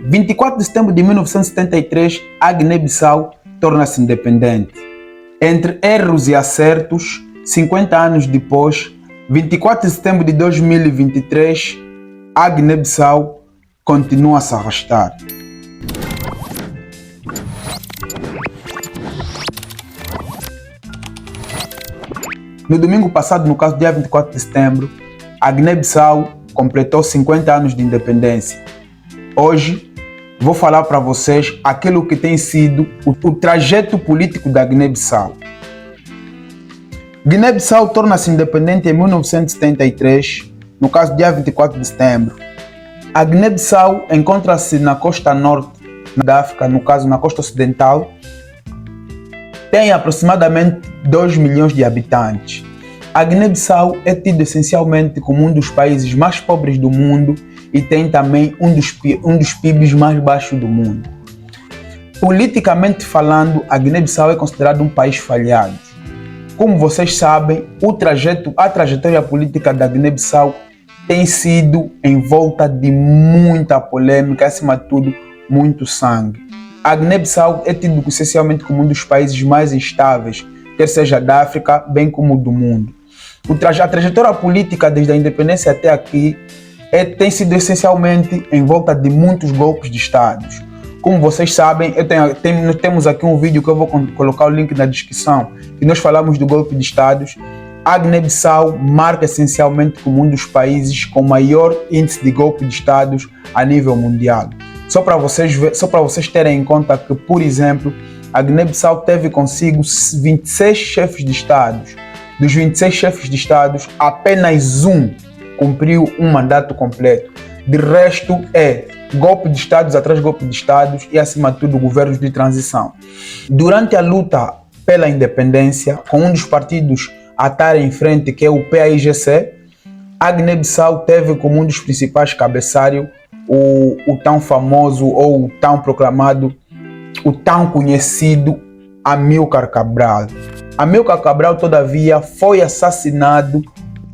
24 de setembro de 1973, a Guiné-Bissau torna-se independente. Entre erros e acertos, 50 anos depois, 24 de setembro de 2023, a Guiné-Bissau continua a se arrastar. No domingo passado, no caso dia 24 de setembro, a Guiné-Bissau completou 50 anos de independência. Hoje, vou falar para vocês aquilo que tem sido o trajeto político da Guiné-Bissau. Guiné-Bissau torna-se independente em 1973, no caso dia 24 de setembro. A Guiné-Bissau encontra-se na costa norte da África, no caso na costa ocidental. Tem aproximadamente 2 milhões de habitantes. A Guiné-Bissau é tida essencialmente como um dos países mais pobres do mundo e tem também um dos PIBs mais baixos do mundo. Politicamente falando, a Guiné-Bissau é considerada um país falhado. Como vocês sabem, a trajetória política da Guiné-Bissau tem sido envolta de muita polêmica, acima de tudo, muito sangue. A Guiné-Bissau é tida essencialmente como um dos países mais instáveis, quer seja da África, bem como do mundo. A trajetória política desde a independência até aqui tem sido essencialmente envolta de muitos golpes de Estado. Como vocês sabem, nós temos aqui um vídeo que eu vou colocar o link na descrição, e nós falamos do golpe de Estado. A Guiné-Bissau marca essencialmente como um dos países com maior índice de golpe de Estado a nível mundial. Só para vocês terem em conta que, por exemplo, a Guiné-Bissau teve consigo 26 chefes de Estado. Dos 26 chefes de Estado, apenas um cumpriu um mandato completo. De resto, é golpe de Estados atrás de golpe de Estados e, acima de tudo, governos de transição. Durante a luta pela independência, com um dos partidos a estar em frente, que é o PAIGC, a Guiné-Bissau teve como um dos principais cabeçalhos o tão famoso ou o tão proclamado, o tão conhecido Amílcar Cabral. Amílcar Cabral, todavia, foi assassinado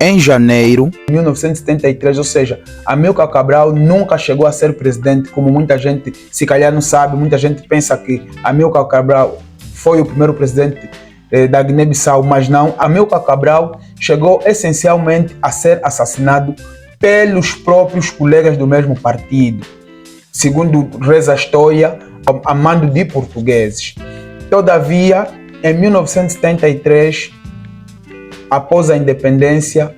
em janeiro de 1973, ou seja, Amílcar Cabral nunca chegou a ser presidente, como muita gente, se calhar não sabe, muita gente pensa que Amílcar Cabral foi o primeiro presidente da Guiné-Bissau, mas não. Amílcar Cabral chegou essencialmente a ser assassinado pelos próprios colegas do mesmo partido, segundo reza a história, a mando de portugueses. Todavia, em 1973, após a independência,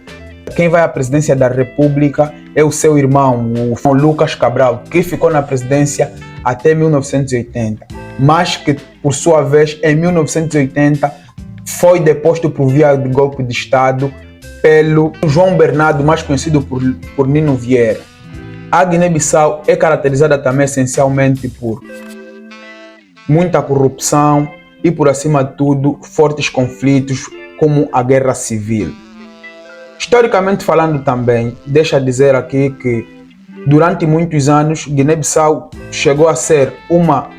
quem vai à presidência da República é o seu irmão, o Lucas Cabral, que ficou na presidência até 1980, mas que, por sua vez, em 1980, foi deposto por via de golpe de Estado pelo João Bernardo, mais conhecido por Nino Vieira. A Guiné-Bissau é caracterizada também essencialmente por muita corrupção e, por acima de tudo, fortes conflitos como a guerra civil. Historicamente falando também, deixa dizer aqui que durante muitos anos Guiné-Bissau chegou a ser uma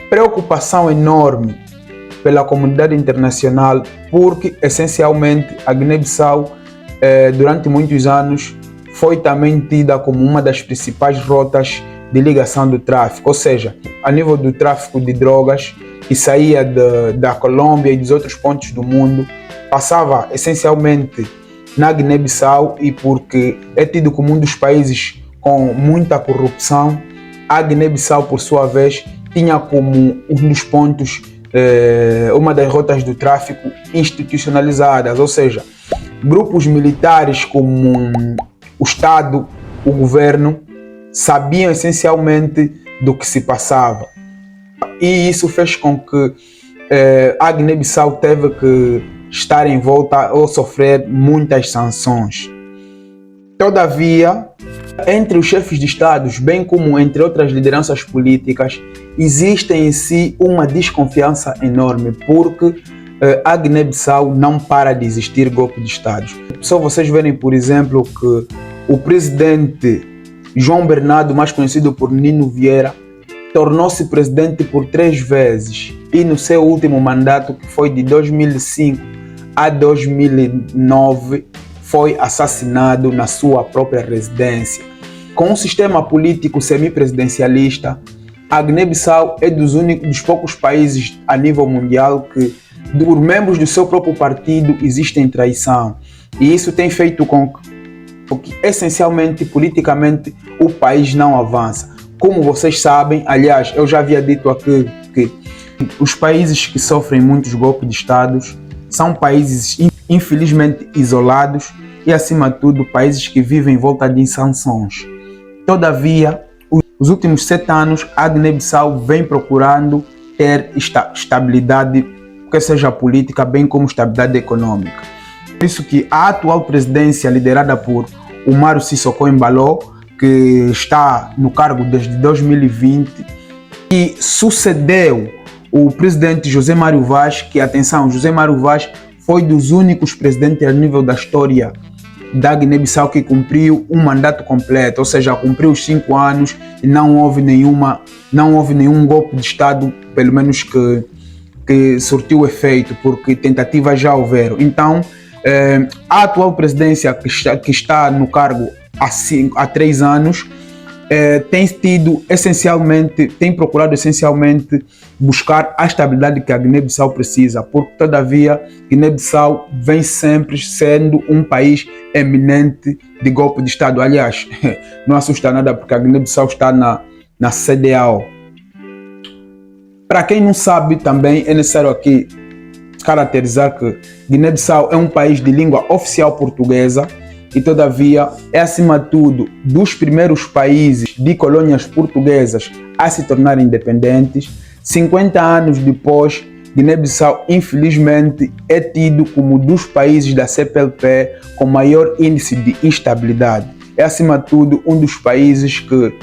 preocupação enorme pela comunidade internacional, porque essencialmente a Guiné-Bissau durante muitos anos foi também tida como uma das principais rotas de ligação do tráfico, ou seja, a nível do tráfico de drogas que saía da Colômbia e dos outros pontos do mundo, passava essencialmente na Guiné-Bissau, e porque é tido como um dos países com muita corrupção, a Guiné-Bissau, por sua vez, tinha como um dos pontos, uma das rotas do tráfico institucionalizadas, ou seja, grupos militares como o Estado, o governo, sabiam essencialmente do que se passava. E isso fez com que a Guiné-Bissau teve que estar envolta ou sofrer muitas sanções. Todavia, entre os chefes de Estados, bem como entre outras lideranças políticas, existe em si uma desconfiança enorme, porque a Guiné-Bissau não para de existir golpe de Estado. Só vocês verem, por exemplo, que o presidente João Bernardo, mais conhecido por Nino Vieira, tornou-se presidente por 3 vezes, e no seu último mandato, que foi de 2005 a 2009, foi assassinado na sua própria residência. com um sistema político semipresidencialista, a Guiné-Bissau é dos poucos países a nível mundial que, por membros do seu próprio partido, existe traição. E isso tem feito com que, essencialmente, politicamente, o país não avança. Como vocês sabem, aliás, eu já havia dito aqui que os países que sofrem muitos golpes de Estado são países infelizmente isolados e, acima de tudo, países que vivem em volta de sanções. Todavia, os últimos 7 anos, a Guiné-Bissau vem procurando ter estabilidade, que seja política, bem como estabilidade econômica. Por isso que a atual presidência, liderada por Umaru Sissoko Embalo, que está no cargo desde 2020, e sucedeu o presidente José Mário Vaz, que, atenção, José Mário Vaz foi dos únicos presidentes a nível da história da Guiné-Bissau que cumpriu um mandato completo, ou seja, cumpriu os 5 anos e não houve nenhum golpe de Estado, pelo menos que surtiu efeito, porque tentativas já houveram. Então, a atual presidência que está no cargo há 3 anos tem procurado essencialmente buscar a estabilidade que a Guiné-Bissau precisa, porque todavia Guiné-Bissau vem sempre sendo um país eminente de golpe de Estado. Aliás, não assusta nada porque a Guiné-Bissau está na CEDEAO. Para quem não sabe, também é necessário aqui caracterizar que Guiné-Bissau é um país de língua oficial portuguesa e, todavia, é, acima de tudo, dos primeiros países de colônias portuguesas a se tornarem independentes. 50 anos depois, Guiné-Bissau, infelizmente, é tido como dos países da CPLP com maior índice de instabilidade. É, acima de tudo, um dos países que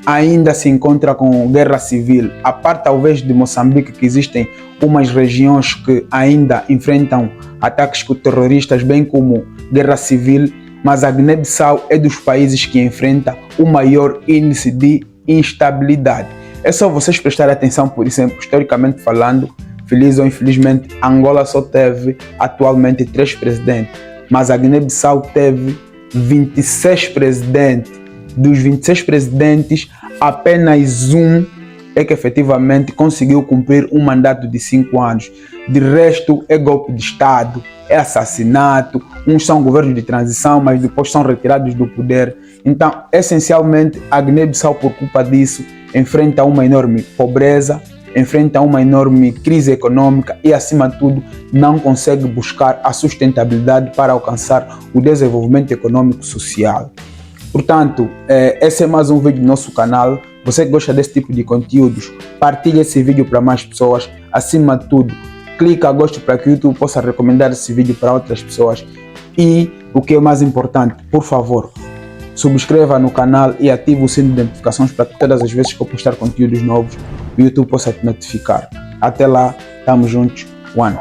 ainda se encontra com guerra civil. A parte, talvez, de Moçambique, que existem umas regiões que ainda enfrentam ataques terroristas, bem como guerra civil, mas a Guiné-Bissau é dos países que enfrenta o maior índice de instabilidade. É só vocês prestarem atenção, por exemplo, historicamente falando, feliz ou infelizmente, Angola só teve atualmente 3 presidentes, mas a Guiné-Bissau teve 26 presidentes. Dos 26 presidentes, apenas um é que efetivamente conseguiu cumprir um mandato de 5 anos. De resto, é golpe de Estado, é assassinato, uns são governos de transição, mas depois são retirados do poder. Então, essencialmente, a Guiné-Bissau, por culpa disso, enfrenta uma enorme pobreza, enfrenta uma enorme crise econômica e, acima de tudo, não consegue buscar a sustentabilidade para alcançar o desenvolvimento econômico e social. Portanto, esse é mais um vídeo do nosso canal. Você que gosta desse tipo de conteúdos, partilhe esse vídeo para mais pessoas. Acima de tudo, clica gosto para que o YouTube possa recomendar esse vídeo para outras pessoas. E o que é mais importante, por favor, subscreva no canal e ative o sino de notificações para que todas as vezes que eu postar conteúdos novos, o YouTube possa te notificar. Até lá, tamo juntos. One.